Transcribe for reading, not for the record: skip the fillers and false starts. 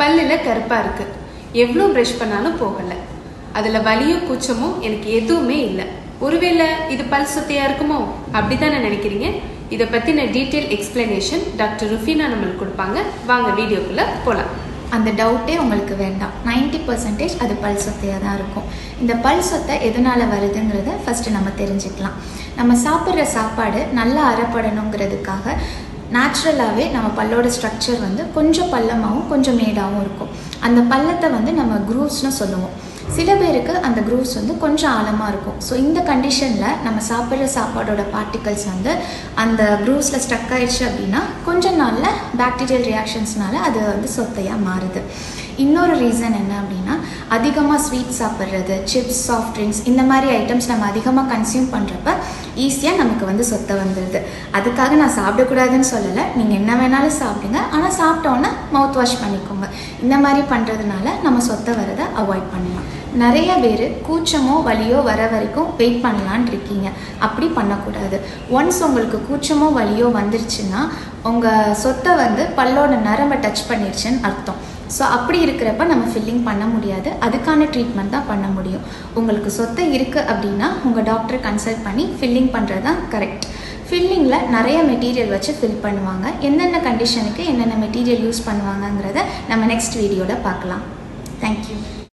பல்லில் கருப்பாக இருக்குது. எவ்வளோ ப்ரஷ் பண்ணாலும் போகலை. அதில் வலியும் கூச்சமும் எனக்கு எதுவுமே இல்லை. ஒருவேளை இது பல் சொத்தையாக இருக்குமோ அப்படி தானே நினைக்கிறீங்க? இதை பற்றின டீட்டெயில் எக்ஸ்பிளனேஷன் டாக்டர் ருஃபீனா நம்மளுக்கு கொடுப்பாங்க. வாங்க வீடியோக்குள்ளே போகலாம். அந்த டவுட்டே உங்களுக்கு வேண்டாம். 90% அது பல் சொத்தையாக தான் இருக்கும். இந்த பல் சொத்தை எதனால் வருதுங்கிறத ஃபஸ்ட்டு நம்ம தெரிஞ்சுக்கலாம். நம்ம சாப்பிட்ற சாப்பாடு நல்லா அறப்படணுங்கிறதுக்காக நேச்சுரலாகவே நம்ம பல்லோட ஸ்ட்ரக்சர் கொஞ்சம் பள்ளமாகவும் கொஞ்சம் மேடாகவும் இருக்கும். அந்த பள்ளத்தை நம்ம க்ரூவ்ஸ்னு சொல்லுவோம். சில பேருக்கு அந்த க்ரூவ்ஸ் கொஞ்சம் ஆழமாக இருக்கும். ஸோ இந்த கண்டிஷனில் நம்ம சாப்பிட்ற சாப்பாடோட பார்ட்டிகல்ஸ் அந்த க்ரூவ்ஸில் ஸ்டக் ஆயிடுச்சு அப்படின்னா கொஞ்சம் நாளில் பாக்டீரியல் ரியாக்ஷன்ஸ்னால அது சொத்தையாக மாறுது. இன்னொரு ரீசன் என்ன அப்படின்னா, அதிகமாக ஸ்வீட் சாப்பிட்றது, சிப்ஸ், சாஃப்ட் ட்ரிங்க்ஸ் இந்த மாதிரி ஐட்டம்ஸ் நம்ம அதிகமாக கன்சியூம் பண்ணுறப்ப ஈஸியாக நமக்கு சொத்தை வந்துடுது. அதுக்காக நான் சாப்பிடக்கூடாதுன்னு சொல்லலை. நீங்கள் என்ன வேணாலும் சாப்பிடுங்க, ஆனால் சாப்பிட்டோன்னே மவுத் வாஷ் பண்ணிக்கோங்க. இந்த மாதிரி பண்ணுறதுனால நம்ம சொத்தை வரதை அவாய்ட் பண்ணலாம். நிறைய பேர் கூச்சமோ வலியோ வர வரைக்கும் வெயிட் பண்ணலான் இருக்கீங்க. அப்படி பண்ணக்கூடாது. ஒன்ஸ் உங்களுக்கு கூச்சமோ வலியோ வந்துருச்சுன்னா உங்கள் சொத்தை பல்லோட நரம்பை டச் பண்ணிடுச்சுன்னு அர்த்தம். ஸோ அப்படி இருக்கிறப்ப நம்ம ஃபில்லிங் பண்ண முடியாது. அதுக்கான ட்ரீட்மெண்ட் தான் பண்ண முடியும். உங்களுக்கு சொத்தை இருக்குது அப்படின்னா உங்கள் டாக்டரை கன்சல்ட் பண்ணி ஃபில்லிங் பண்ணுறது தான் கரெக்ட். ஃபில்லிங்கில் நிறைய மெட்டீரியல் வச்சு ஃபில் பண்ணுவாங்க. என்னென்ன கண்டிஷனுக்கு என்னென்ன மெட்டீரியல் யூஸ் பண்ணுவாங்கங்கிறத நம்ம நெக்ஸ்ட் வீடியோவில் பார்க்கலாம். தேங்க்யூ.